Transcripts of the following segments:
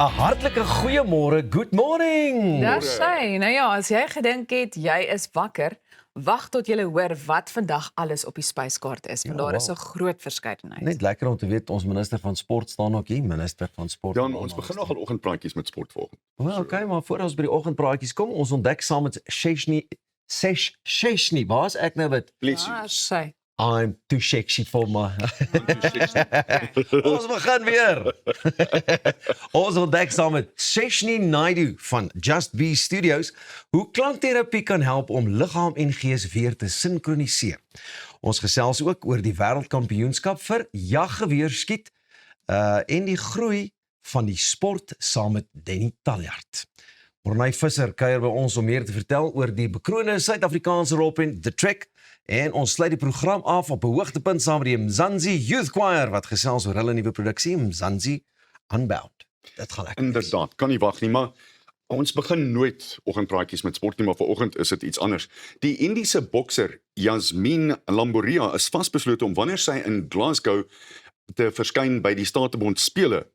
'n hartlike goeiemôre, good morning. Daar sy. Nou ja, as jy gedink het jy is wakker, wag tot jy hoor wat vandag alles op die spyskaart is. Want daar is 'n groot verskeidenheid. Net lekker om te weet ons minister van sport staan ook hier, minister van sport. Jan, ons begin nogal oggendpraatjies met sport volgende. Wel, okay, maar voor ons by die oggendpraatjies kom, ons ontdek saam met Sheshni, waar's ek nou wat? Bless Daar you. sy. I'm too sexy for my. Ons begin weer. Ons ontdek saam met Sheshni Naidu van Just Be Studios hoe klankterapie kan help om liggaam en gees weer te sinkroniseer. Ons gesels ook oor die wêreldkampioenskap vir jaggeweerskiet en die groei van die sport saam met Denny Taljaard. Morney Visser kuier by ons om meer te vertel oor die bekroonde Suid-Afrikaanse rolprent The Trek. En ons sluit die program af op 'n hoogtepunt saam met die Mzansi Youth Choir wat gesels oor hulle nuwe produksie Mzansi Unbound. Dit gaan lekker. Inderdaad, kan nie wag nie, maar ons begin nooit oggendpraatjies met sport nie, maar vanoggend is dit iets anders. Die Indiese bokser Yasmin Lamboria is vasbeslote om wanneer sy in Glasgow te verskyn by die Statebond spele,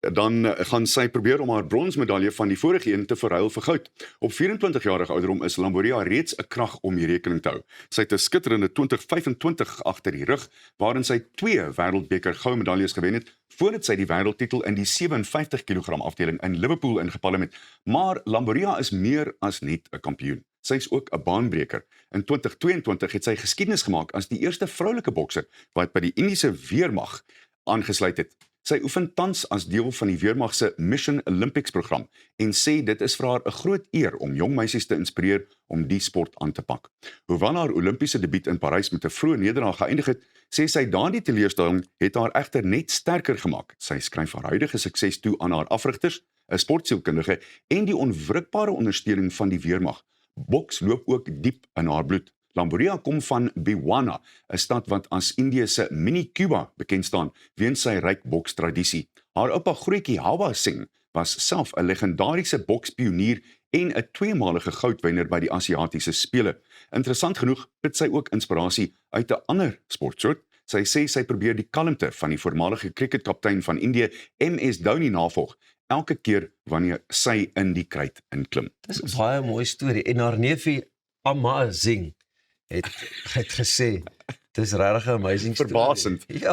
dan gaan sy probeer om haar bronsmedalje van die vorige een te verruil vir goud. Op 24-jarige ouderdom is Lamboria reeds 'n krag om die rekening te hou. Sy het 'n skitterende 2025 agter die rug, waarin sy 2 wêreldbeker goue medaljes gewen het, voordat sy die wêreldtitel in die 57 kg afdeling in Liverpool ingepalem het. Maar Lamboria is meer as net 'n kampioen. Sy is ook 'n baanbreker. In 2022 het sy geskiedenis gemaak as die eerste vroulike bokser wat by die Indiese weermag aangesluit het. Sy oefen tans as deel van die weermag se Mission Olympics program en sê dit is vir haar 'n groot eer om jong meisies te inspireer om die sport aan te pak. Hoewel haar Olimpiese debuut in Parys met 'n vroeë nederlaag geëindig het, sê sy daardie teleurstelling het haar egter net sterker gemaak. Sy skryf haar huidige sukses toe aan haar afrigters, 'n sportsielkundige en die onwrikbare ondersteuning van die weermag. Boks loop ook diep in haar bloed. Lamboria kom van Bewana, 'n stad wat as Indië se mini-Cuba bekend staan weens sy ryk bokstradisie. Haar oupa Grootjie Hawa Singh was self 'n legendariese bokspionier en 'n tweemalige goudwenner by die Asiatiese spele. Interessant genoeg het sy ook inspirasie uit 'n ander sportsoort. Sy sê sy probeer die kalmte van die voormalige cricketkaptein van Indië, MS Dhoni, navolg elke keer wanneer sy in die kruit inklim. Dis 'n baie mooi storie en haar neefie Amazing het gesê dis regtig 'n amazing storie. Verbasend. Ja,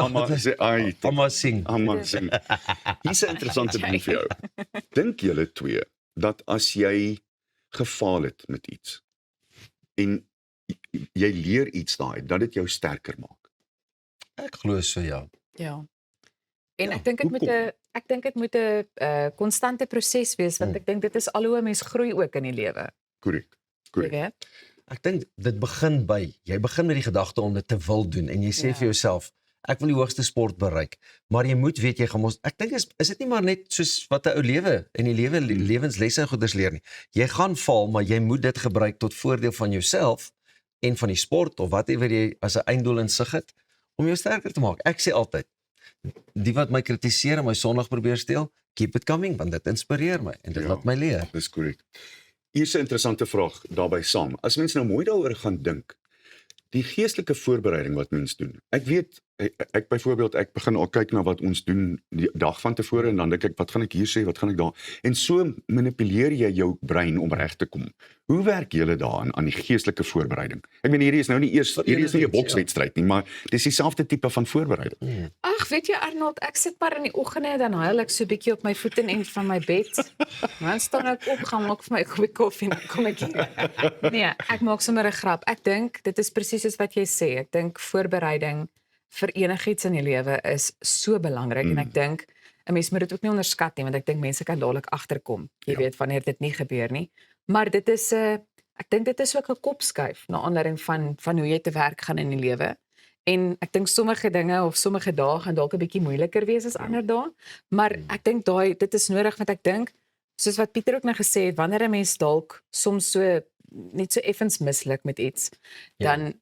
Amazing. Amazing. Hier's 'n interessante ding vir jou. Dink julle twee dat as jy gefaal het met iets en jy leer iets daai, dat dit jou sterker maak? Ek glo so ja. Ja. En Ja, ek dink dit moet 'n konstante proses wees, want ek dink dit is al hoe 'n mens groei ook in die lewe. Korrek. Jy Korrek. weet? Ek dink dit begin by, jy begin met die gedagte om dit te wil doen en jy sê Ja. vir jouself, ek wil die hoogste sport bereik, maar jy moet weet jy gaan mos, ek dink is dit nie maar net soos wat 'n ou lewe in die lewe lewenslesse en goeders leer nie. Jy gaan val, maar jy moet dit gebruik tot voordeel van jouself en van die sport of whatever jy as 'n einddoel in sig het om jou sterker te maak. Ek sê altyd, die wat my kritiseer en my Sondag probeer steel, keep it coming want dit inspireer my en dit Ja. laat my leer. Dis korrek. Hier's 'n interessante vraag daarbey saam. As mens nou mooi daaroor gaan dink, die geestelike voorbereiding wat mens doen. Ek weet, ek byvoorbeeld, ek begin al kyk na wat ons doen die dag van tevore en dan dink ek, wat gaan ek hier sê, wat gaan ek daar? En so manipuleer jy jou brein om reg te kom. Hoe werk julle daaraan aan die geestelike voorbereiding? Ek meen hierdie is nou nie eers, hierdie is nie 'n bokswedstryd nie, maar dis dieselfde tipe van voorbereiding. Ag, weet jy Arnold, ek sit maar in die oggende dan huil ek so 'n bietjie op my voete en van my bed. Dan staan ek op, gaan maak vir my 'n koppie koffie en dan kom ek hier. Nee, ek maak sommer 'n grap. Ek dink dit is presies soos wat jy sê. Ek dink voorbereiding vir enigiets in die lewe is so belangrik en ek dink 'n mens moet dit ook nie onderskat nie, want ek dink mense kan dadelik agterkom. Jy weet wanneer dit nie gebeur nie. Maar dit is ek dink dit is ook 'n kopskuif na aanleiding van hoe jy te werk gaan in die lewe. En ek dink sommige dinge of sommige dae gaan dalk 'n bietjie moeiliker wees as ander dae, maar ek dink dit is nodig want ek dink soos wat Pieter ook nou gesê het, wanneer 'n mens dalk soms so net so effens misluk met iets, dan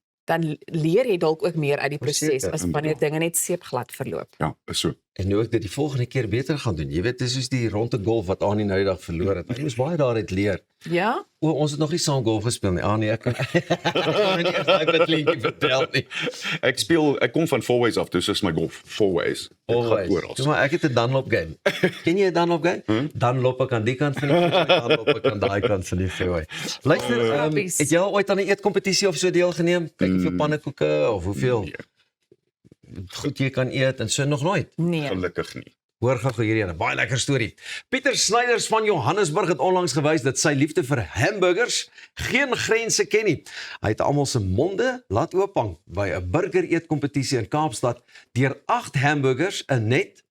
leer jy dalk ook meer uit die proses Verseker, as wanneer dinge net seepglad verloop. Ja, is so. En nou ek dit die volgende keer beter gaan doen. Jy weet, dis soos die ronde golf wat Annie nou die dag verloor het. Hy moes baie daaruit leer. Ja? O, ons het nog nie saam golf gespeel nie. Nee, ek kan nie eers daai liedjie vertel nie. Ek kom van Fourways af, dus is my golf Fourways. Always. Maar ek het 'n Dunlop game. Ken jy 'n Dunlop game? Dunlop kan die kant van die fairway, Dunlop kan daai kant van die fairway. Luister, het jy al ooit aan 'n eetkompetisie of so deelgeneem? Kyk hoeveel pannekoeke of hoeveel goed jy kan eet en so nog nooit. Nee. Gelukkig nie. Hoor gou hierdie 'n baie lekker storie. Pieter Snyders van Johannesburg het onlangs gewys dat sy liefde vir hamburgers geen grense ken nie. Hy het almal se monde laat oophang by 'n burger eetkompetisie in Kaapstad deur 8 hamburgers in net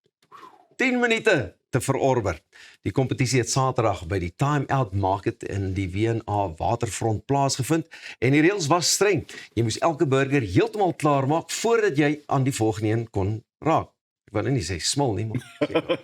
10 minute te verorber. Die kompetisie het Saterdag by die Time Out Market in die WNA Waterfront plaasgevind en die reëls was streng. Jy moes elke burger heeltemal klaar maak voordat jy aan die volgende een kon raak. Ek wil nie sê smil nie, maar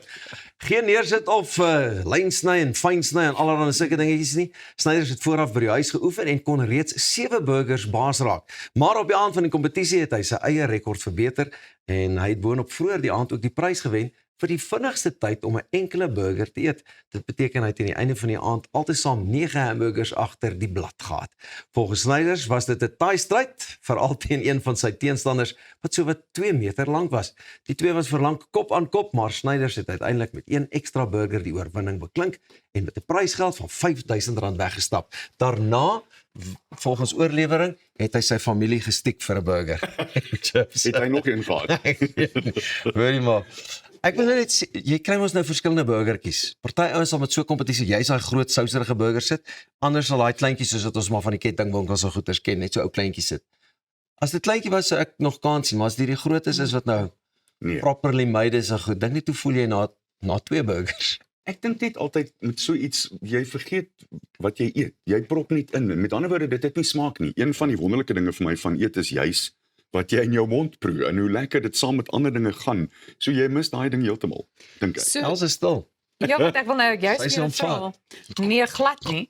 geen neersit of lyn sny en fyn sny en allerlei sulke dingetjies nie. Snyders het vooraf by die huis geoefen en kon reeds 7 burgers baas raak. Maar op die aand van die kompetisie het hy sy eie rekord verbeter en hy het boonop vroeër die aand ook die prys gewen vir die vinnigste tyd om 'n enkele burger te eet. Dit beteken hy het aan die einde van die aand altesaam 9 hamburgers agter die blad gehad. Volgens Snyders was dit 'n taai stryd, veral teen een van sy teenstanders wat sowat 2 meter lank was. Die twee was verlang kop aan kop, maar Snyders het uiteindelik met 1 ekstra burger die oorwinning beklink en met 'n prysgeld van R5000 weggestap. Daarna, volgens oorlewering, het hy sy familie gestiek vir 'n burger. Het hy nog een gehad? Hoorie maar. Ek wil net sê, jy kry ons nou verskillende burgertjies. Party ouens sal met so 'n kompetisie, jy daai groot souserige burger sit, anders sal daai kleintjies soos wat ons maar van die kettingwinkels en goeders ken, net so ou kleintjies sit. As dit kleintjie was, sou ek nog kans sien, maar as dit die groot is wat nou Nee. properly made is en goed, dink net hoe voel jy na 2 burgers? Ek dink net altyd met so iets, jy vergeet wat jy eet. Jy prop net in. Met ander woorde, dit het nie smaak nie. Een van die wonderlike dinge vir my van eet is juis wat jy in jou mond proe en hoe lekker dit saam met ander dinge gaan. So jy mis daai ding heeltemal, dink ek. So, Els is stil. ja, wat ek wil nou juist Sy is vir jou ontvat. vra. Nee, glad nie.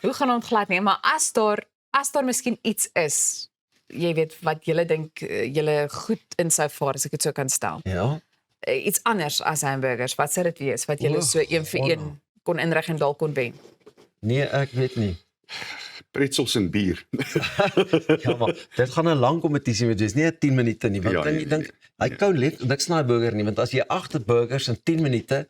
Hoe gaan ons glad nie, maar as daar miskien iets is, jy weet wat julle dink julle goed in sou vaar as ek dit so kan stel. Ja. Iets anders as hamburgers, wat sou dit wees wat julle so een vir een kon inrig en dalk kon wen? Nee, ek weet nie. Pretzels en bier. Ja, maar dit gaan 'n lang kompetisie moet wees, nie 10 minute nie, want Ja, dan nee, jy dink hy kou niks na 'n burger nie, want as jy 8 burgers in 10 minute,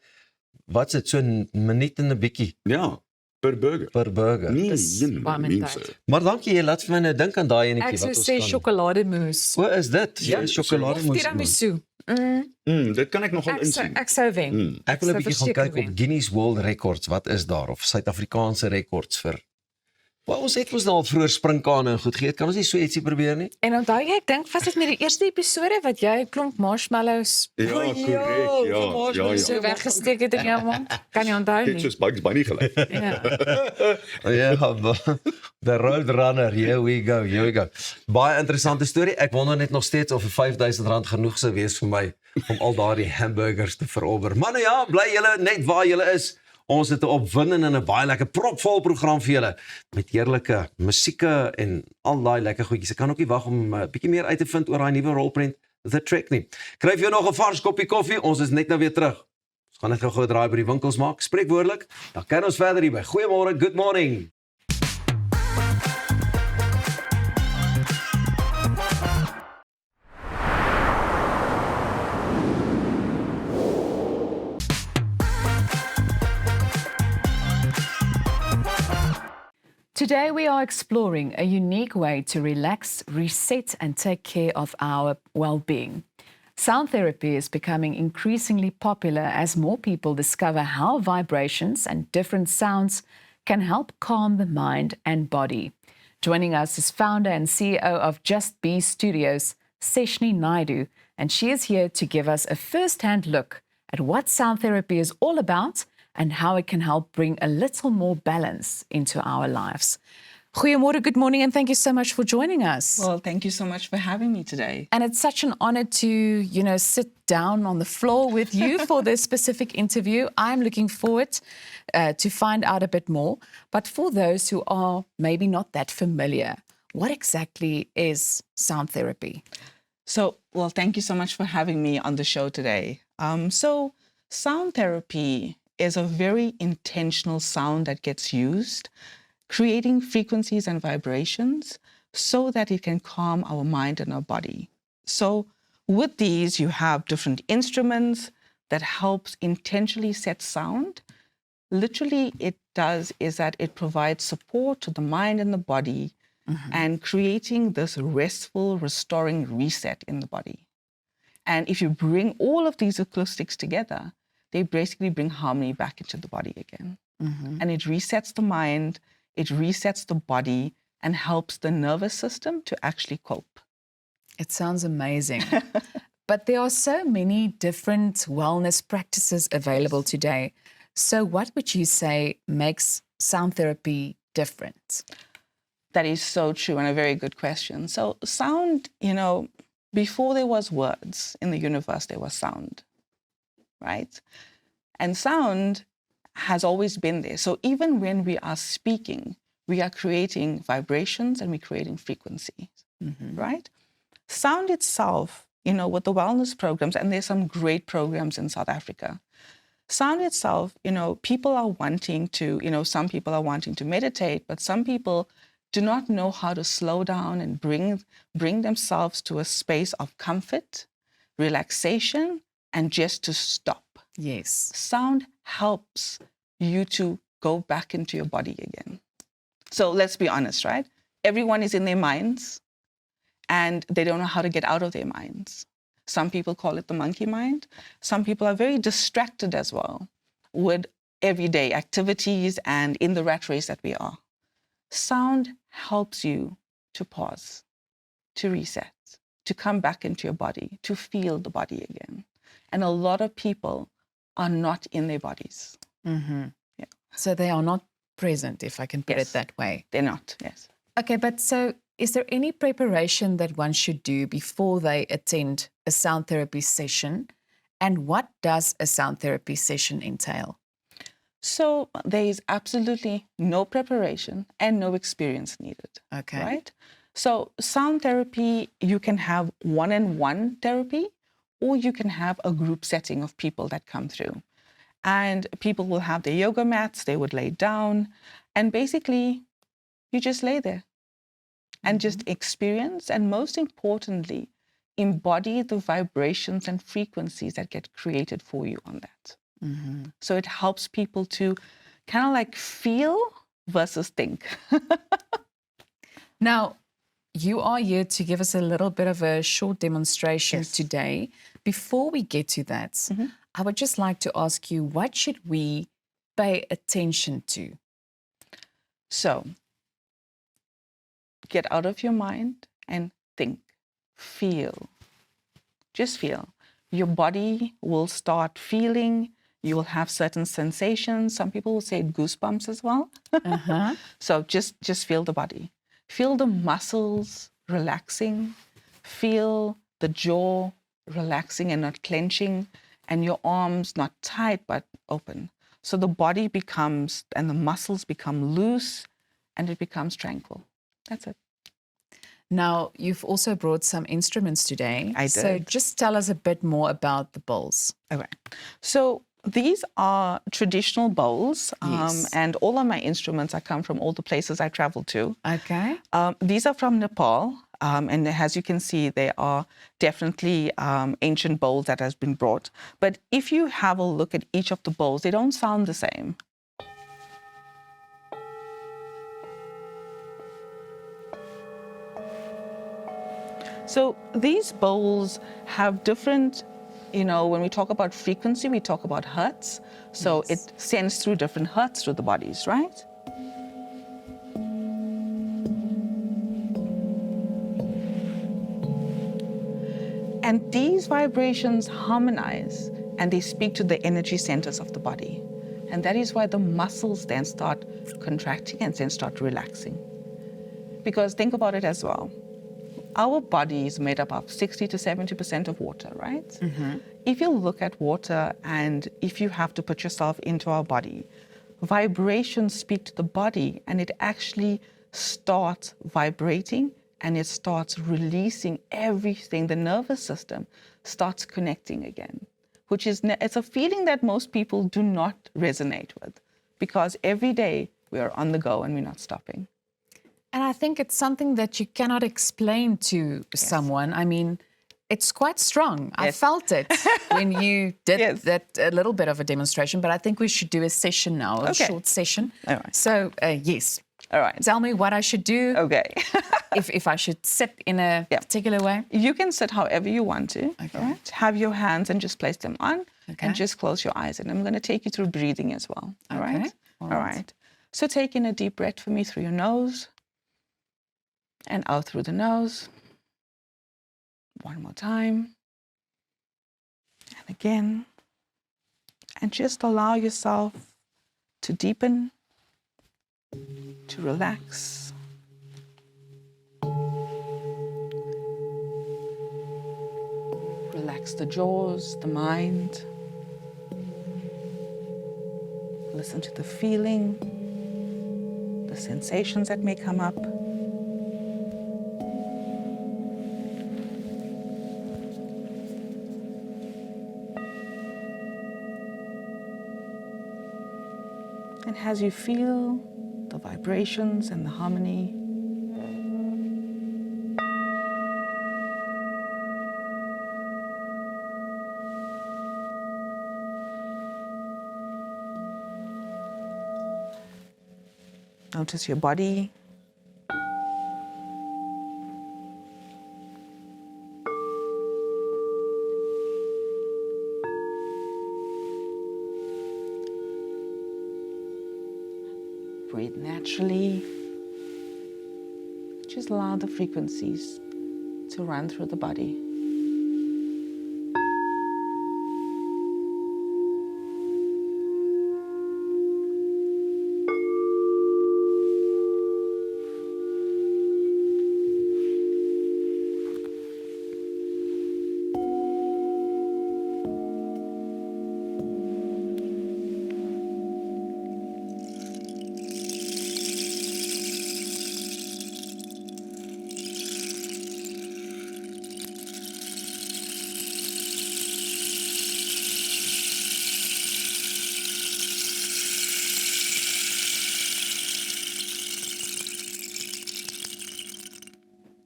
wat's dit so 'n minuut en 'n bietjie Ja, per burger. per burger. Nee, Dis jene, baie min mense. tyd. Maar dankie, jy laat vir my nou dink aan daai Ek enetjie sou wat ons sê kan. sjokolademousse. O, is dit? Ja, Ja, Of sjokolade tiramisu. Dit kan ek nogal insien. Ek sou wen. Ek wil 'n sou bietjie gaan verseker kyk op wen. Guinness World Records, wat is daar of Suid-Afrikaanse rekords vir. Wel, ons het mos nou al vroeër springkane en goed geëet. Kan ons nie so ietsie probeer nie? En onthou jy, ek dink was dit met die eerste episode wat jy 'n klomp marshmallows Ja, korrek. Ja. so weggesteek het in jou mond? Kan jy onthou Dit nie? soos Bugs Bunny gelyk. Ja. Ja, the Roadrunner, here we go. Baie interessante storie. Ek wonder net nog steeds of R5000 genoeg sou wees vir my om al daardie hamburgers te verorber. Maar nou ja, bly julle net waar julle is. Ons het 'n opwindende en 'n baie lekker propvol program vir julle met heerlike musieke en al daai lekker goedjies. Ek kan ook nie wag om 'n bietjie meer uit te vind oor daai nuwe rolprent The Trek nie. Kryf jou nog 'n vars koppie koffie. Ons is net nou weer terug. Ons gaan net gou 'n draai by die winkels maak. Spreekwoordelik. Dan kan ons verder hier by. Goeiemôre, good morning. Today we are exploring a unique way to relax, reset and take care of our well-being. Sound therapy is becoming increasingly popular as more people discover how vibrations and different sounds can help calm the mind and body. Joining us is founder and CEO of Just Be Studios, Seshni Naidu, and she is here to give us a first-hand look at what sound therapy is all about and how it can help bring a little more balance into our lives. Goeiemôre, good morning, and thank you so much for joining us. Well, thank you so much for having me today. And it's such an honor to, sit down on the floor with you for this specific interview. I'm looking forward to find out a bit more. But for those who are maybe not that familiar, what exactly is sound therapy? So, well, thank you so much for having me on the show today. So sound therapy is a very intentional sound that gets used, creating frequencies and vibrations so that it can calm our mind and our body. So with these, you have different instruments that helps intentionally set sound. Literally, it does is that it provides support to the mind and the body and creating this restful, restoring reset in the body. And if you bring all of these acoustics together, they basically bring harmony back into the body again. And it resets the mind, it resets the body, and helps the nervous system to actually cope. It sounds amazing. But there are so many different wellness practices available today. So what would you say makes sound therapy different? That is so true and a very good question. So sound, before there was words in the universe, there was sound, right? And sound has always been there. So even when we are speaking, we are creating vibrations and we're creating frequencies, right? Sound itself, with the wellness programs, and there's some great programs in South Africa. Sound itself, people are wanting to, some people are wanting to meditate, but some people do not know how to slow down and bring themselves to a space of comfort, relaxation, and just to stop. Yes. Sound helps you to go back into your body again. So let's be honest, right? Everyone is in their minds and they don't know how to get out of their minds. Some people call it the monkey mind. Some people are very distracted as well with everyday activities and in the rat race that we are. Sound helps you to pause, to reset, to come back into your body, to feel the body again. And a lot of people are not in their bodies. So they are not present, if I can put it that way. They're not, yes. Okay, but so is there any preparation that one should do before they attend a sound therapy session? And what does a sound therapy session entail? So there is absolutely no preparation and no experience needed. Okay. Right? So sound therapy, you can have one-on-one therapy, or you can have a group setting of people that come through. And people will have their yoga mats, they would lay down, and basically you just lay there and just experience, and most importantly, embody the vibrations and frequencies that get created for you on that. So it helps people to kind of like feel versus think. Now, you are here to give us a little bit of a short demonstration today. Before we get to that, I would just like to ask you, what should we pay attention to? So get out of your mind and think, feel, just feel. Your body will start feeling. You will have certain sensations. Some people will say goosebumps as well. So just feel the body. Feel the muscles relaxing. Feel the jaw relaxing and not clenching, and your arms not tight but open. So the body becomes, and the muscles become loose, and it becomes tranquil. That's it. Now, you've also brought some instruments today. I So did. just tell us a bit more about the bowls. Okay. So these are traditional bowls, Yes. and all of my instruments, I come from all the places I travel to. Okay. These are from Nepal, and as you can see, they are definitely ancient bowls that has been brought. But if you have a look at each of the bowls, they don't sound the same. So these bowls have different, when we talk about frequency, we talk about hertz. So it sends through different hertz through the bodies, right? And these vibrations harmonize and they speak to the energy centers of the body. And that is why the muscles then start contracting and then start relaxing. Because think about it as well. Our body is made up of 60 to 70% of water, right? Mm-hmm. If you look at water and if you have to put yourself into our body, vibrations speak to the body and it actually starts vibrating and it starts releasing everything. The nervous system starts connecting again. which is, it's a feeling that most people do not resonate with because every day we are on the go and we're not stopping. And I think it's something that you cannot explain to someone. I mean, it's quite strong. I Yes. felt it when you did Yes. that a little bit of a demonstration, but I think we should do a session now, a Okay. short session. All right. So, yes. All right. Tell me what I should do, Okay. if I should sit in a particular way. You can sit however you want to. Okay. All right. Have your hands and just place them on Okay. and just close your eyes. And I'm going to take you through breathing as well. All Okay. right. All All right. right. So take in a deep breath for me through your nose and out through the nose. One more time. And again. And just allow yourself to deepen, to relax. Relax the jaws, the mind. Listen to the feeling, the sensations that may come up. And as you feel the vibrations and the harmony, notice your body. Breathe naturally. Just allow the frequencies to run through the body.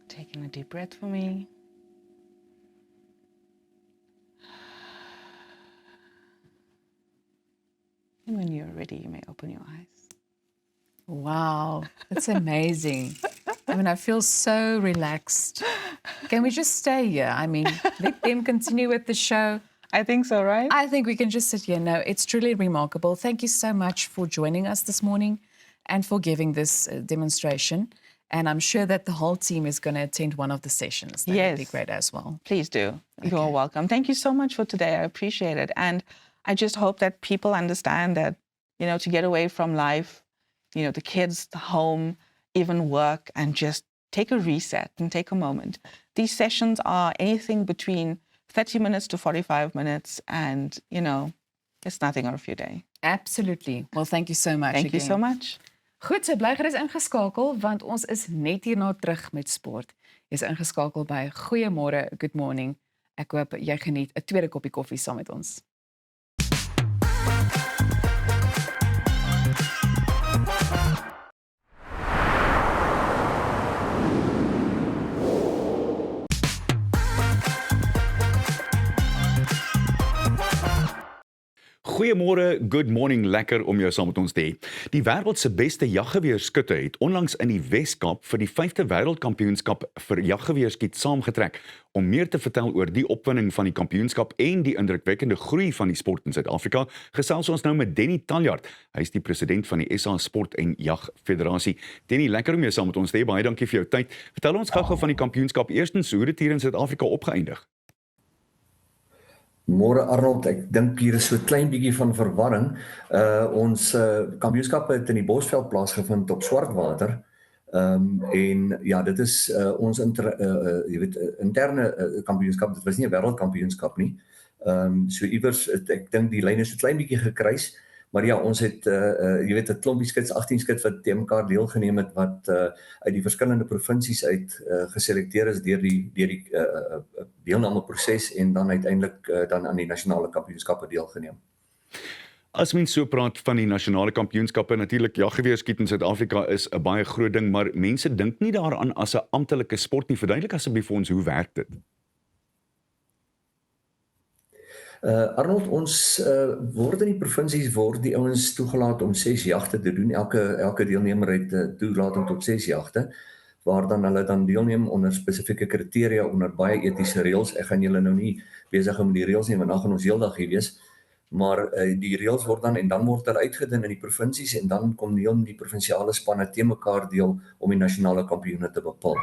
Taking a deep breath for me. And when you're ready, you may open your eyes. Wow, that's amazing. I mean, I feel so relaxed. Can we just stay here? I mean, let them continue with the show. I think so, right? I think we can just sit here. No, it's truly remarkable. Thank you so much for joining us this morning and for giving this demonstration. And I'm sure that the whole team is going to attend one of the sessions. That would be Yes. great as well. Please do. You're welcome. Thank you so much for today. I appreciate it. And I just hope that people understand that, you know, to get away from life, you know, the kids, the home, even work, and just take a reset and take a moment. These sessions are anything between 30 minutes to 45 minutes. And, you know, it's nothing of your day. Absolutely. Well, thank you so much. Thank you again. so much. Goed, so bly gerus ingeskakel want ons is net hierna terug met sport. Jy's ingeskakel by Goeiemôre, Good Morning. Ek hoop jy geniet 'n tweede koppie koffie saam met ons. Goeiemôre, good morning, lekker om jou saam met ons te hê. Die wêreld se beste jaggeweerskutte het onlangs in die Wes-Kaap vir die 5de wêreldkampioenskap vir jaggeweerskiet saamgetrek. Om meer te vertel oor die opwinding van die kampioenskap en die indrukwekkende groei van die sport in Suid-Afrika, gesels ons nou met Denny Taljaard. Hy is die president van die SA Sport en Jag Federasie. Denny, lekker om jou saam met ons te hê. Baie dankie vir jou tyd. Vertel ons gou-gou van die kampioenskap. Eerstens, hoe het dit hier in Suid-Afrika opgeëindig? Môre Arnold, ek dink hier is so 'n klein bietjie van verwarring. Ons kampioenskap het in die Bosveld plaasgevind op Swartwater. En ja, dit is ons interne kampioenskap. Dit was nie 'n wêreldkampioenskap nie. So iewers ek dink die lyne is so klein bietjie gekruis, Maar ja, ons het jy weet 'n klompie skits, 18 skits wat teen mekaar deelgeneem het wat uit die verskillende provinsies uit geselekteer is deur die deelnameproses en dan uiteindelik dan aan die nasionale kampioenskappe deelgeneem. As mens so praat van die nasionale kampioenskappe, natuurlik jaggeweerskiet in Suid-Afrika is 'n baie groot ding, maar mense dink nie daaraan as 'n amptelike sport nie. Verduidelik asseblief vir ons hoe werk dit? Arnold, ons word in die provinsies word die ouens toegelaat om 6 jagte te doen. Elke deelnemer het toelating tot 6 jagte waar dan hulle dan deelneem onder spesifieke kriteria onder baie etiese reëls. Ek gaan julle nou nie besig hou met die reëls nie, want dan gaan ons heeldag hier wees. Maar die reëls word dan word hulle uitgedien in die provinsies en dan kom die provinsiale spanne te mekaar deel om die nasionale kampioene te bepaal.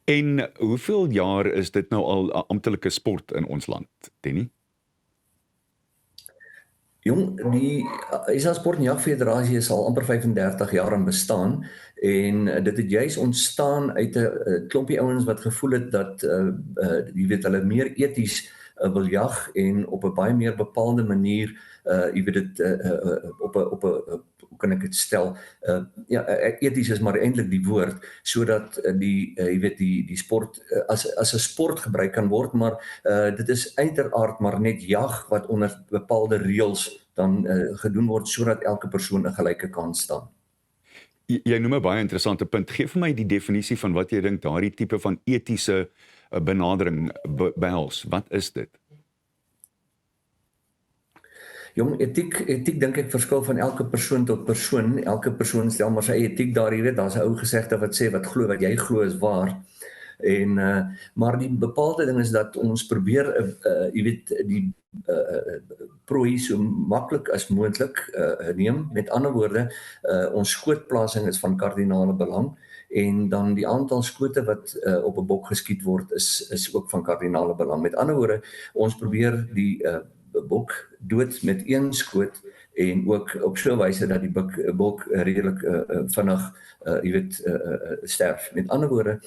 En hoeveel jaar is dit nou al 'n amptelike sport in ons land, Denny? Jong, die SA Sport en Jagfederasie is al amper 35 jaar in bestaan en dit het juis ontstaan uit 'n klompie ouens wat gevoel het dat jy weet hulle meer eties wil jag en op 'n baie meer bepaalde manier jy weet dit op 'n hoe kan ek dit stel ja eties is maar eintlik die woord sodat jy weet die sport as 'n sport gebruik kan word, maar dit is uiteraard maar net jag wat onder bepaalde reëls dan gedoen word sodat elke persoon 'n gelyke kans staan. Jy noem 'n baie interessante punt. Geef vir my die definisie van wat jy dink daardie tipe van etiese benadering behels. Wat is dit? Jong, etiek dink ek verskil van elke persoon tot persoon. Elke persoon stel maar sy eie etiek daar, jy weet, daar's 'n ou gesegde wat sê wat jy glo is waar. En maar die bepaalde ding is dat ons probeer jy weet die prooi so maklik as moontlik neem. Met ander woorde, ons skootplasing is van kardinale belang en dan die aantal skote wat op 'n bok geskiet word is ook van kardinale belang. Met ander woorde, ons probeer die bok dood met een skoot en ook op so 'n wyse dat die bok redelik vinnig jy weet sterf. Met ander woorde,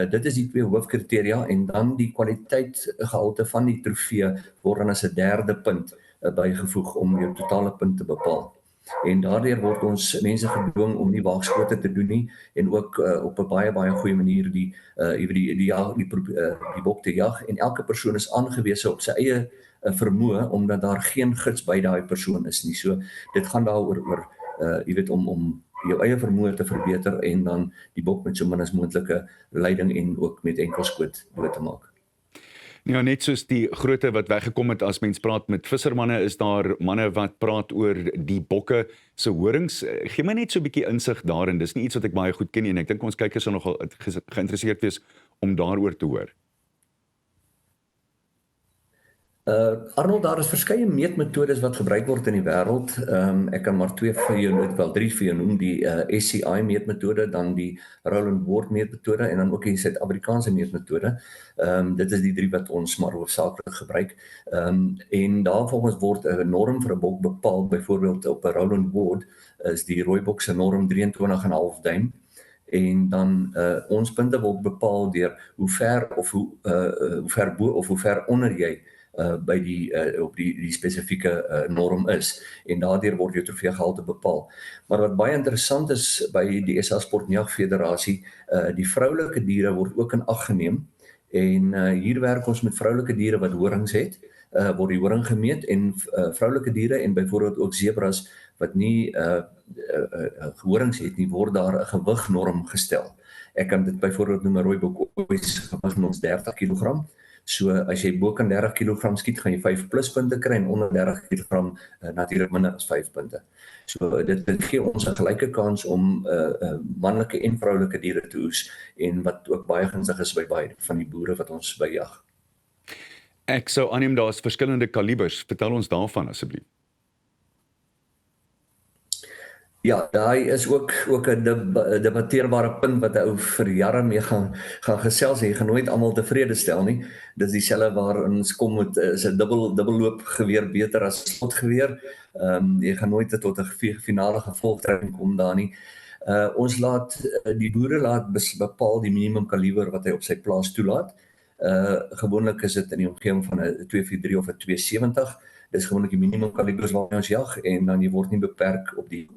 dit is die twee hoofkriteria en dan die kwaliteitsgehalte van die trofee word dan as 'n derde punt bygevoeg om jou totale punt te bepaal. En daardeur word ons mense gedwing om nie waagskote te doen nie en ook op 'n baie goeie manier die bok te jag en elke persoon is aangewese op sy eie vermoë omdat daar geen gids by daai persoon is nie. So dit gaan daaroor jy weet om jou eie vermoë te verbeter en dan die bok met so min as moontlike leiding en ook met enkelskoot dood te maak. Ja, net soos die grootte wat weggekom het as mens praat met vissermanne, is daar manne wat praat oor die bokke se horings. Gee my net so 'n bietjie insig daarin. Dis nie iets wat ek baie goed ken nie en ek dink ons kykers sal nogal geïnteresseerd wees om daaroor te hoor. Arnold, daar is verskeie meetmetodes wat gebruik word in die wêreld. Ek kan maar drie vir jou noem, die SCI meetmetode, dan die Rowland Ward meetmetode en dan ook die Suid-Afrikaanse meetmetode. Dit is die drie wat ons maar hoofsaaklik gebruik. En daarvolgens word 'n norm vir 'n bok bepaal, byvoorbeeld op 'n Rowland Ward is die rooibok se norm 23,5 duim. En dan ons punte word bepaal deur hoe ver of hoe ver bo of hoe ver onder jy by op die spesifieke norm is en daardeur word jou trofeegehalte bepaal. Maar wat baie interessant is by die SA Sport en Jagfederasie, die vroulike diere word ook in ag geneem en hier werk ons met vroulike diere wat horings het, word die horing gemeet en vroulike diere en byvoorbeeld ook zebras wat nie horings het nie, word daar 'n gewignorm gestel. Ek kan dit byvoorbeeld noem 'n rooibok gewig ons 30 kg. So as jy bo kan 30 kg skiet, gaan jy 5 pluspunte kry en onder 30 kg natuurlik minder as 5 punte. So dit gee ons 'n gelyke kans om manlike en vroulike diere te oes en wat ook baie gunstig is by baie van die boere wat ons byjag. Ek sou aanneem daar's verskillende kalibers. Vertel ons daarvan asseblief. Ja, daai is ook 'n debatteerbare punt wat ou vir jare mee gaan gesels en jy gaan nooit almal tevrede stel nie. Dis dieselfde waar ons kom met is 'n dubbelloop geweer beter as slotgeweer. Jy gaan nooit tot 'n finale gevolgtrekking kom daar nie. Ons laat die boere bepaal die minimum kaliber wat hy op sy plaas toelaat. Gewoonlik is dit in die omgewing van 'n 243 of 'n 270. is gewoonlik die minimum kalibers waarmee ons jag en dan jy word nie beperk op die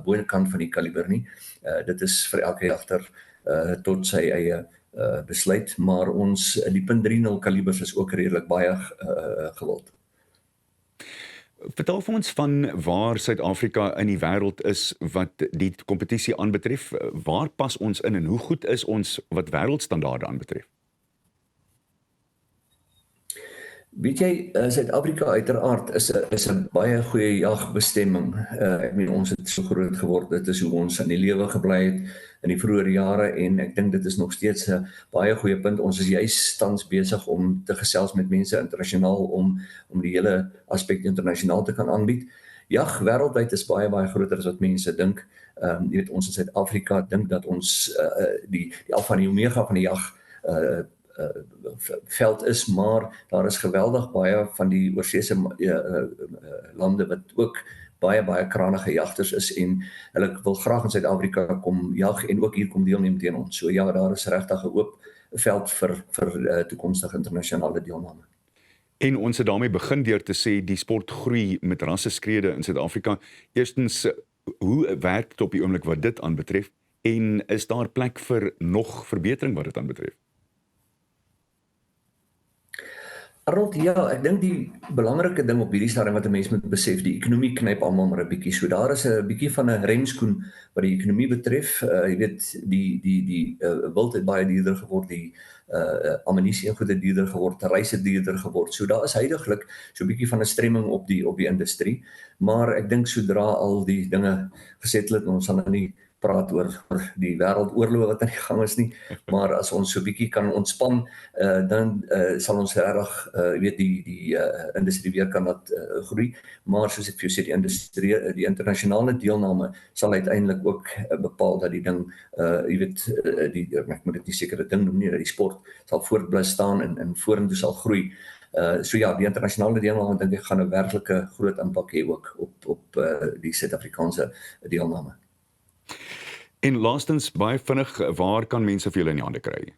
boonekant van die kaliber nie. Dit is vir elke jagter tot sy eie besluit, maar die .30 kalibers is ook redelik baie gewild. Vertel vir ons van waar Suid-Afrika in die wêreld is wat die kompetisie aanbetref. Waar pas ons in en hoe goed is ons wat wêreldstandaarde aanbetref? Weet jy, Suid-Afrika uiteraard is 'n baie goeie jagbestemming. Ek meen ons het so groot geword, dit is hoe ons in die lewe gebly het in die vroeë jare en ek dink dit is nog steeds 'n baie goeie punt. Ons is juis tans besig om te gesels met mense internasionaal om die hele aspek internasionaal te kan aanbied. Jag wêreldwyd is baie groter as wat mense dink. Jy weet ons in Suid-Afrika dink dat ons die alfa en die omega van die jag veld is, maar daar is geweldig baie van die oorseese lande wat ook baie kragtige jagters is en hulle wil graag in Suid-Afrika kom jag en ook hier kom deelneem teen ons. So ja, daar is regtig 'n oop veld vir toekomstige internasionale deelname. En ons het daarmee begin deur te sê die sport groei met rasseskrede in Suid-Afrika. Eerstens, hoe werk dit op die oomblik wat dit aanbetref en is daar plek vir nog verbetering wat dit aanbetref? Arnold, ja, ek dink die belangrike ding op hierdie stadium wat 'n mens moet besef, die ekonomie knyp almal maar 'n bietjie. So daar is 'n bietjie van 'n remskoen wat die ekonomie betref. Jy weet die wild het baie duurder geword, die ammunisie en goede duurder geword, reis het duurder geword. So daar is heidaglik so 'n bietjie van 'n stremming op die industrie, maar ek dink sodra al die dinge gesettel het, ons sal nou nie praat oor die wêreldoorloë wat aan die gang is nie, maar as ons so 'n bietjie kan ontspan, dan sal ons regtig weet die industrie weer kan laat groei, maar soos ek vir jou sê, die internasionale deelname sal uiteindelik ook bepaal dat die ding jy weet ek moet dit nie sekere ding noem nie, dat die sport sal voortbly staan en vorentoe sal groei. So ja, die internasionale deelname dink ek gaan 'n werklike groot impak hê ook op die Suid-Afrikaanse deelname. En laastens, baie vinnig, waar kan mense vir julle in die hande kry?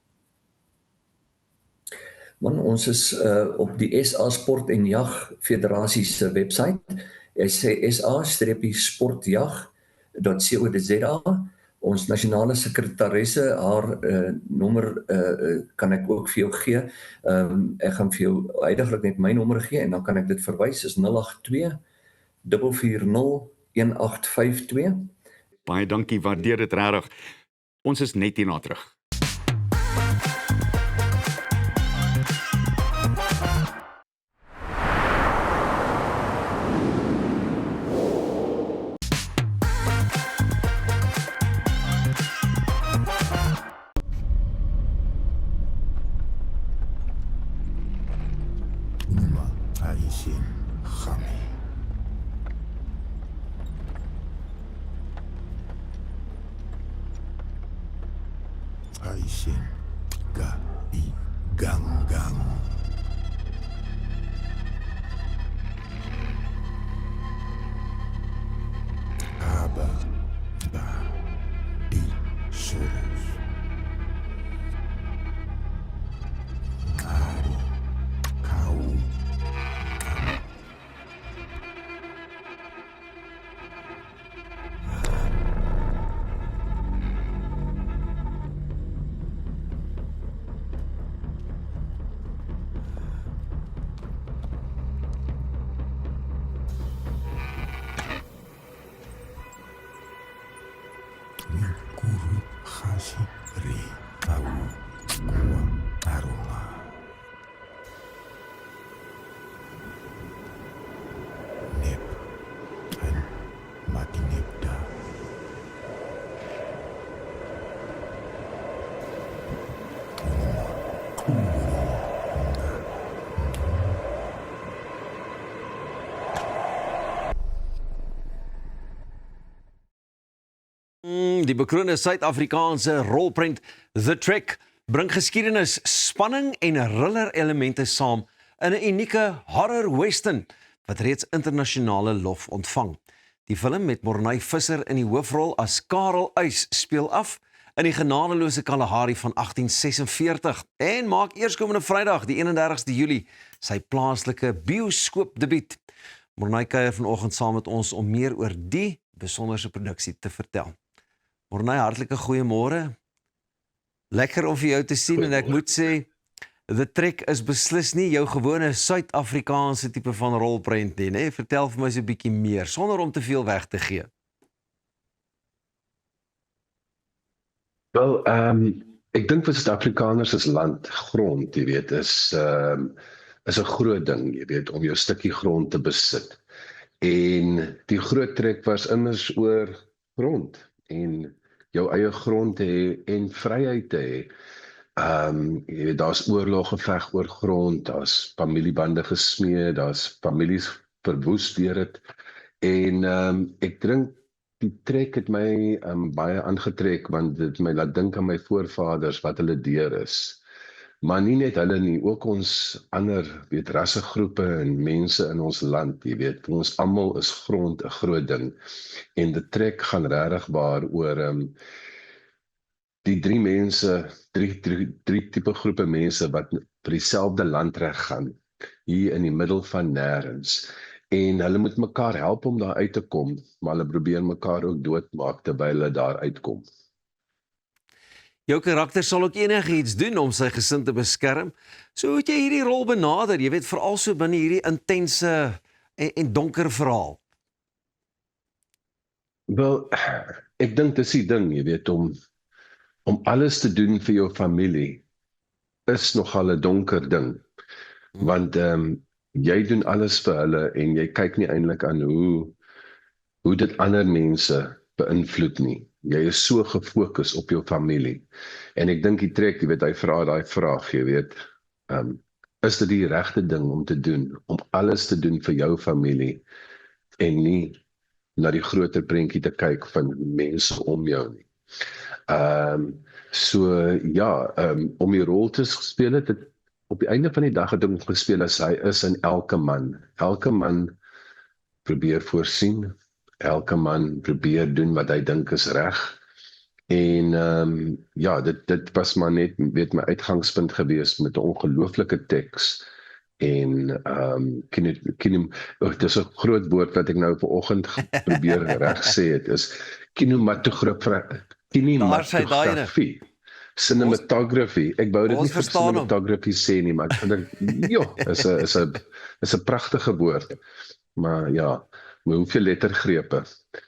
Man, ons is op die SA Sport en Jag Federasie se webwerf. Hy sê sa-sportjag.co.za. Ons nasionale sekretaresse, haar nommer kan ek ook vir jou gee. Ek gaan vir jou heidaglik net my nommer gee en dan kan ek dit verwys, is 082 440 1852. Baie dankie, waardeer dit regtig. Ons is net hierna terug. Aisin ga i gang gang. Aba ba di surus. Kari kau. Guru khasi re kau gua aroma. Nep and mati nepda. Die bekroonde Suid-Afrikaanse rolprent The Trek bring geskiedenis, spanning en thriller elemente saam in 'n unieke horror western wat reeds internasionale lof ontvang. Die film met Morney Visser in die hoofrol as Karel Uys speel af in die genadeloose Kalahari van 1846 en maak eerskomende Vrydag die 31ste Julie sy plaaslike bioskoopdebuut. Mornay kuier vanoggend saam met ons om meer oor die besonderse produksie te vertel. Mornay, hartlike goeiemôre. Lekker om vir jou te sien en ek moet sê, The Trek is beslis nie jou gewone Suid-Afrikaanse tipe van rolprent nie, né? Vertel vir my so 'n bietjie meer, sonder om te veel weg te gee. Wel, ek dink vir Suid-Afrikaners is land, grond, jy weet, is 'n groot ding, jy weet, om jou stukkie grond te besit. En die groot trek was immers oor grond en jou eie grond te hê en vryheid te hê. Jy weet, daar's oorlog geveg oor grond, daar's familiebande gesmee, daar's families verwoes deur dit. En ek dink die trek het my baie aangetrek, want dit het my laat dink aan my voorvaders, wat hulle deur is. Maar nie net hulle nie, ook ons ander, weet, rassegroepe en mense in ons land, jy weet, vir ons almal is grond 'n groot ding. En die trek gaan regtig waar oor die drie tipe groepe mense wat vir dieselfde landreg gaan, hier in die middel van nêrens. En hulle moet mekaar help om daar uit te kom, maar hulle probeer mekaar ook doodmaak terwyl hulle daar uitkom. Jou karakter sal ook enigiets doen om sy gesin te beskerm. So hoe het jy hierdie rol benader? Jy weet, veral so binne hierdie intense en donker verhaal. Wel, ek dink dis die ding, jy weet, om alles te doen vir jou familie is nogal 'n donker ding. Want jy doen alles vir hulle en jy kyk nie eintlik aan hoe dit ander mense beïnvloed nie. Jy is so gefokus op jou familie. En ek dink die trek, jy weet, hy vra daai vraag, jy weet, is dit die regte ding om te doen, om alles te doen vir jou familie en nie na die groter prentjie te kyk van mense om jou nie. Om die rol te speel het op die einde van die dag het ek gespeel as hy is in elke man. Elke man probeer voorsien, elke man probeer doen wat hy dink is reg. En dit was maar net, weet, my uitgangspunt gewees met 'n ongelooflike teks. En dis 'n groot woord wat ek nou vanoggend probeer reg sê het, is kinematografie. Cinematography. Ek wou dit nie vir cinematography sê nie, maar ek dink, is 'n pragtige woord. Maar ja, maar hoeveel lettergrepe.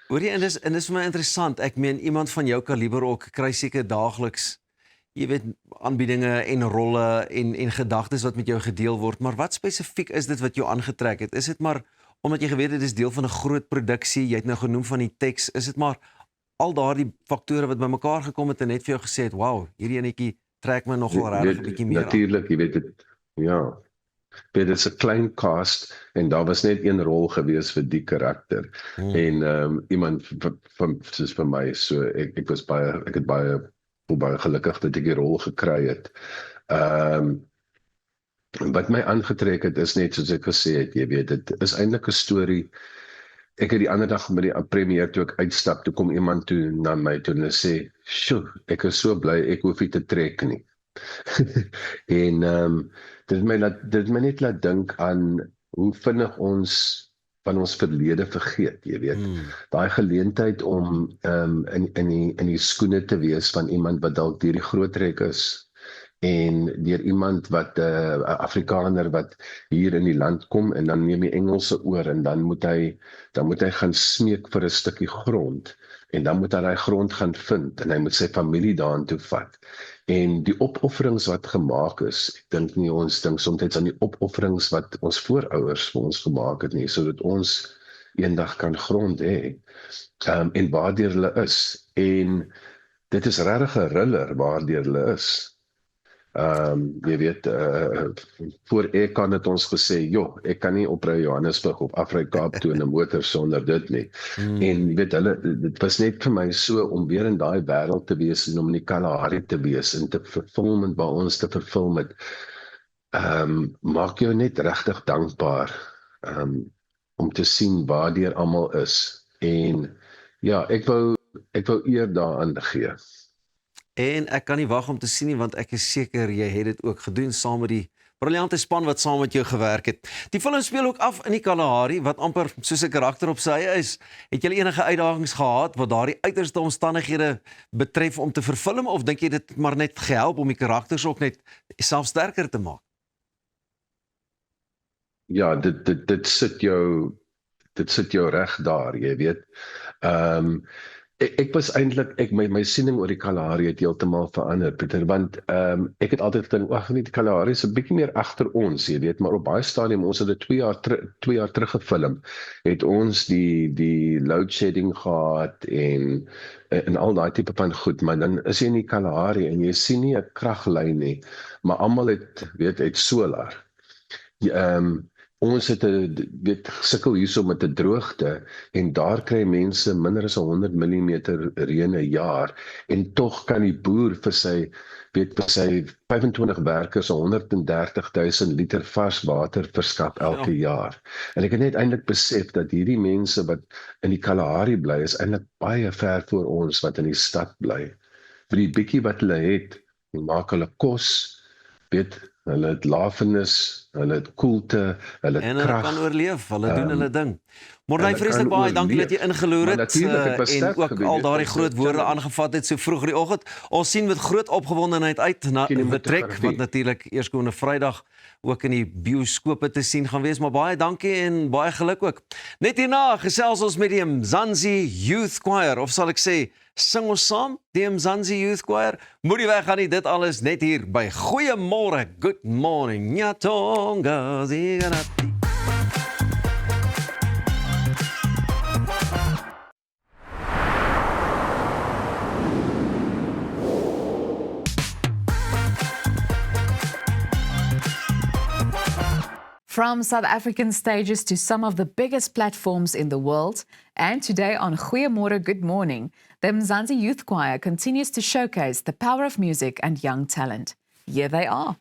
Hoor jy, en dis vir my interessant. Ek meen, iemand van jou kaliber ook kry seker daagliks, jy weet, aanbiedinge en rolle en gedagtes wat met jou gedeel word, maar wat spesifiek is dit wat jou aangetrek het? Is dit maar omdat jy geweet het dit is deel van 'n groot produksie, jy het nou genoem van die teks, is dit maar al daardie faktore wat bymekaar gekom het en net vir jou gesê het, wow, hierdie enetjie trek my nogal regtig 'n bietjie meer aan. Natuurlik, jy weet dit, ja. Dit is 'n klein cast en daar was net een rol gewees vir die karakter. En iemand soos vir my, so ek het baie gelukkig dat ek die rol gekry het. Wat my aangetrek het is net soos ek gesê het, jy weet, dit is eintlik 'n storie. Ek het die ander dag met die premier toe ek uitstap, toe kom iemand toe na my toe en hulle sê, "Sjoe, ek is so bly ek hoef nie te trek nie." En dit het my net laat dink aan hoe vinnig ons van ons verlede vergeet, jy weet. Daai geleentheid om in die skoene te wees van iemand wat dalk deur die groot trek is en deur iemand wat 'n Afrikaner wat hier in die land kom en dan neem die Engelse oor en dan moet hy gaan smeek vir 'n stukkie grond en dan moet hy daai grond gaan vind en hy moet sy familie daartoe vat. En die opofferings wat gemaak is, ek dink nie ons dink soms aan die opofferings wat ons voorouers vir ons gemaak het nie, sodat ons eendag kan grond hê, en waardeur hulle is. En dit is regtig 'n thriller waardeur hulle is. Jy weet, voor ek kan het ons gesê, joh, ek kan nie opry Johannesburg of Afrikaap toe in 'n motor sonder dit nie. En jy weet, dit was net vir my so om weer in daai wêreld te wees en om in die Kalahari te wees en te vervul met waar ons te vervul met, maak jou net regtig dankbaar, om te sien waardeur almal is. En ja, ek wou eer daaraan gee. En ek kan nie wag om te sien nie, want ek is seker jy het dit ook gedoen saam met die Briljante span wat saam met jou gewerk het. Die film speel ook af in die Kalahari wat amper soos 'n karakter op sy eie is. Het julle enige uitdagings gehad wat daardie uiterste omstandighede betref om te verfilm of dink jy dit het maar net gehelp om die karakters ook net self sterker te maak? Ja, dit sit jou reg daar, jy weet. Ek was eintlik my siening oor die Kalahari het heeltemal verander, Pieter, want ek het altyd gedink, wag nee, die Kalahari is 'n bietjie meer agter ons, jy weet, maar op baie stadium ons het dit 2 jaar terug gefilm, het ons die load shedding gehad en al daai tipe van goed, maar dan is jy in die Kalahari en jy sien nie 'n kraglyn nie, maar almal het solar. Ons het sukkel hierso met 'n droogte en daar kry mense minder as 100 mm reën 'n jaar en tog kan die boer vir sy 25 werkers 130,000 liter vars water verskaf elke jaar. En ek het net eintlik besef dat hierdie mense wat in die Kalahari bly is eintlik baie ver voor ons wat in die stad bly. Vir die bietjie wat hulle het, maak hulle kos, hulle het lafenis, hulle het koelte, hulle het krag. En hulle kan oorleef, hulle doen hulle ding. Morney, hulle vreeslik kan baie dankie dat oorleef. jy ingeloer Maar het natuurlijk, het was en sterk ook geweest, al dit daardie was groot een woorde challenge. aangevat het so vroeg in die oggend. Ons sien met groot opgewondenheid uit na The Trek, Kinematografie. wat natuurlik eerskomende Vrydag ook in die bioskope te sien gaan wees, maar baie dankie en baie geluk ook. Net hierna gesels ons met die Mzansi Youth Choir, of sal ek sê, sing ons saam, die Mzansi Youth Choir. Moenie weggaan nie, dit alles net hier by Goeiemôre, Good Morning, Nyatonga, Zigarati. From South African stages to some of the biggest platforms in the world, and today on Goeiemôre Good Morning, the Mzansi Youth Choir continues to showcase the power of music and young talent. Here they are.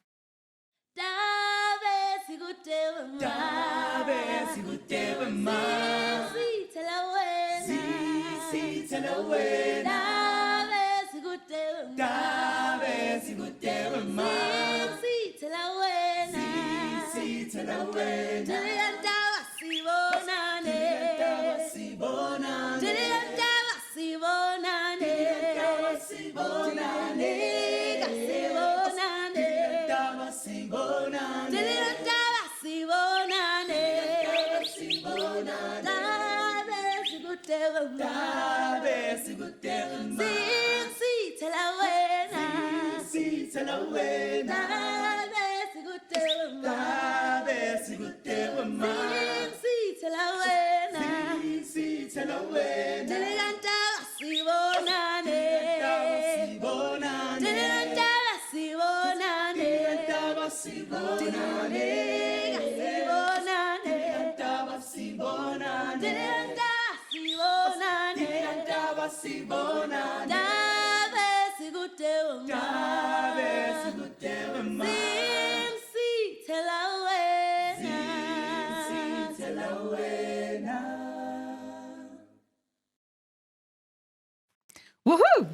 Woohoo!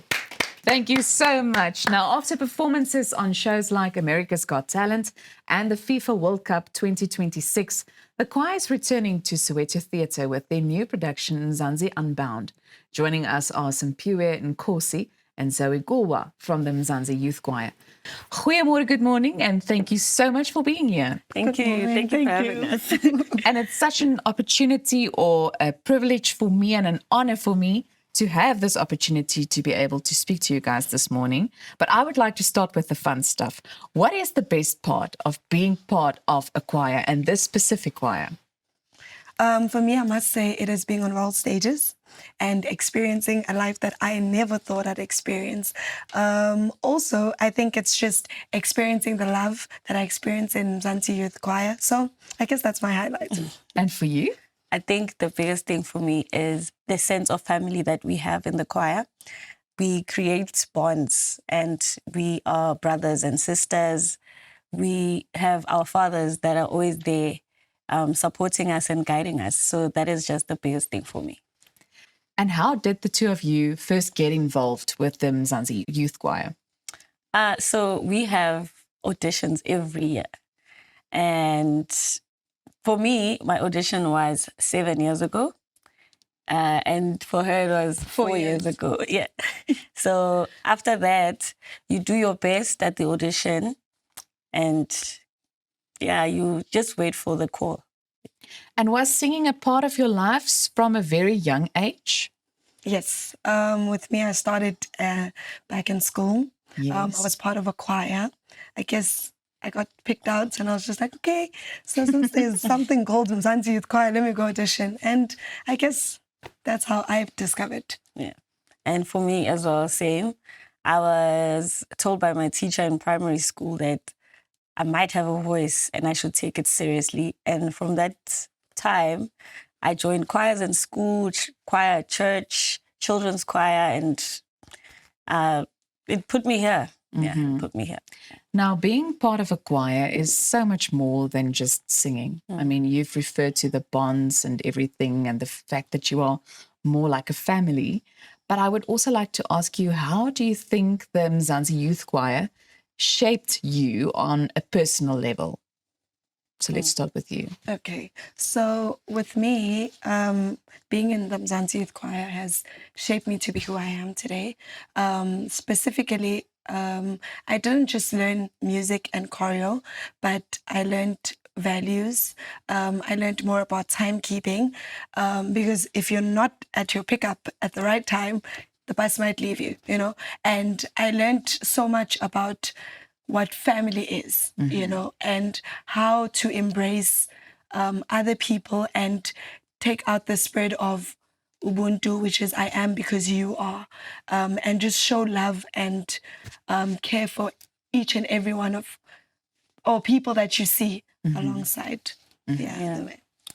Thank you so much. Now, after performances on shows like America's Got Talent and the FIFA World Cup 2026, the choir is returning to Soweto Theatre with their new production, Mzansi Unbound. Joining us are Simpiwe Nkosi and Zoe Gulwa from the Mzansi Youth Choir. Goeiemôre, good morning, and thank you so much for being here. Thank you. Thank you for having us. And it's such an opportunity or a privilege for me and an honor for me to have this opportunity to be able to speak to you guys this morning. But I would like to start with the fun stuff. What is the best part of being part of a choir and this specific choir? For me, I must say it is being on world stages and experiencing a life that I never thought I'd experience. Also, I think it's just experiencing the love that I experience in Mzansi Youth Choir. So I guess that's my highlight. And for you? I think the biggest thing for me is the sense of family that we have in the choir. We create bonds and we are brothers and sisters. We have our fathers that are always there supporting us and guiding us. So that is just the biggest thing for me. And how did the two of you first get involved with the Mzansi Youth Choir? So we have auditions every year. And for me, my audition was 7 years ago. And for her, it was 4 years ago. Yeah. So after that, you do your best at the audition. And yeah, you just wait for the call. And was singing a part of your life from a very young age? Yes. With me, I started back in school. I was part of a choir. I guess I got picked out and I was just like, okay, so since there's something called Mzansi Youth Choir, let me go audition. And I guess that's how I've discovered. Yeah. And for me as well, same. I was told by my teacher in primary school that I might have a voice and I should take it seriously. And from that time, I joined choirs in school, choir at church, children's choir, and it put me here. Yeah, it put me here. Now, being part of a choir is so much more than just singing. I mean, you've referred to the bonds and everything and the fact that you are more like a family. But I would also like to ask you, how do you think the Mzansi Youth Choir shaped you on a personal level? So let's start with you. Okay. So with me, being in the Mzansi Youth Choir has shaped me to be who I am today. Specifically, I didn't just learn music and choreo, but I learned values. I learned more about timekeeping, because if you're not at your pickup at the right time, the bus might leave you, you know. And I learned so much about what family is, you know, and how to embrace other people and take out the spirit of Ubuntu, which is I am because you are, and just show love and care for each and every one of or people that you see alongside. Yeah.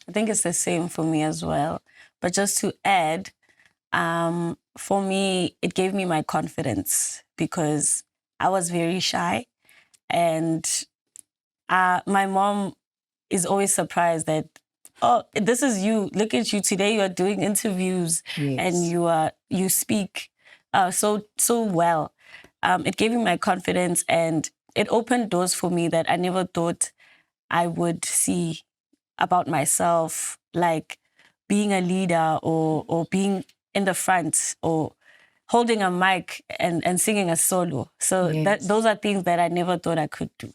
I think it's the same for me as well. But just to add, for me, it gave me my confidence because I was very shy. And my mom is always surprised that, oh, this is you. Look at you today. You are doing interviews and you speak so well. It gave me my confidence and it opened doors for me that I never thought I would see about myself, like being a leader or being in the front or holding a mic and singing a solo. So those are things that I never thought I could do.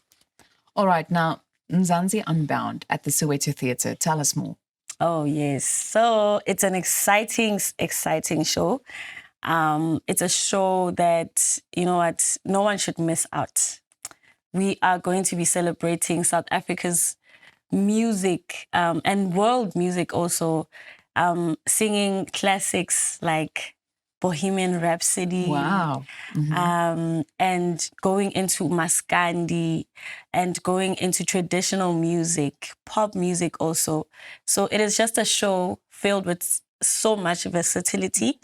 All right. Now, Mzansi Unbound at the Soweto Theatre. Tell us more. Oh, yes. So it's an exciting show. It's a show that, you know what, no one should miss out. We are going to be celebrating South Africa's music and world music also, singing classics like Bohemian Rhapsody. Wow. And going into Maskandi and going into traditional music, pop music also. So it is just a show filled with so much versatility.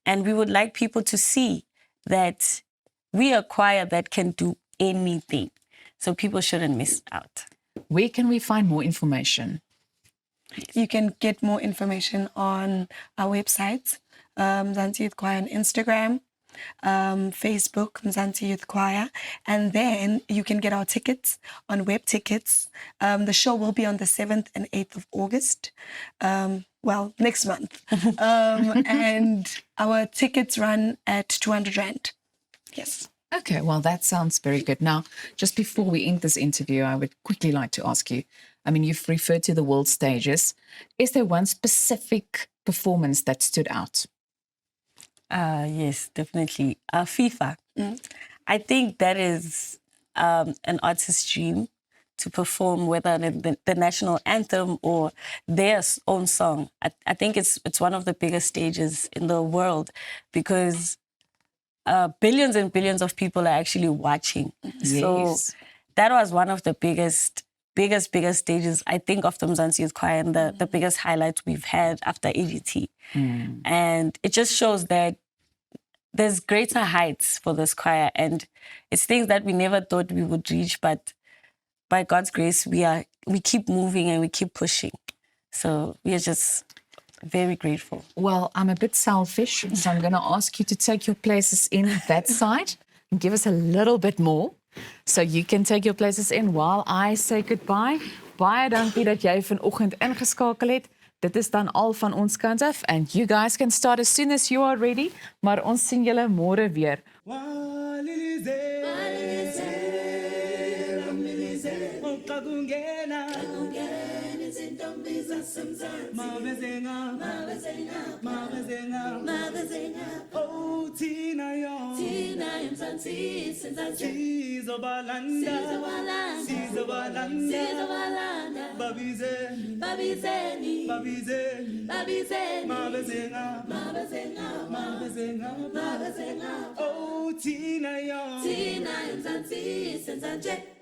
And we would like people to see that we are a choir that can do anything. So people shouldn't miss out. Where can we find more information? You can get more information on our website, Mzansi Youth Choir on Instagram, Facebook, Mzansi Youth Choir, and then you can get our tickets on web tickets. The show will be on the 7th and 8th of August, well, next month. And our tickets run at 200 Rand. Yes. Okay, well, that sounds very good. Now, just before we end this interview, I would quickly like to ask you, I mean, you've referred to the world stages. Is there one specific performance that stood out? Yes, definitely. FIFA. I think that is an artist's dream to perform whether the national anthem or their own song. I think it's one of the biggest stages in the world because billions and billions of people are actually watching. Yes. So that was one of the biggest stages, I think, of the Mzansi Youth Choir and the biggest highlight we've had after EGT. And it just shows that there's greater heights for this choir and it's things that we never thought we would reach, but by God's grace, we keep moving and we keep pushing. So we are just very grateful. Well, I'm a bit selfish, so I'm going to ask you to take your places in that side and give us a little bit more. So you can take your places in while I say goodbye. Baie dankie dat jy vanoggend ingeskakel het. Dit is dan al van ons kant af and you guys can start as soon as you are ready, maar ons sien julle môre weer. Oh, Tina yo, Tina, Tina,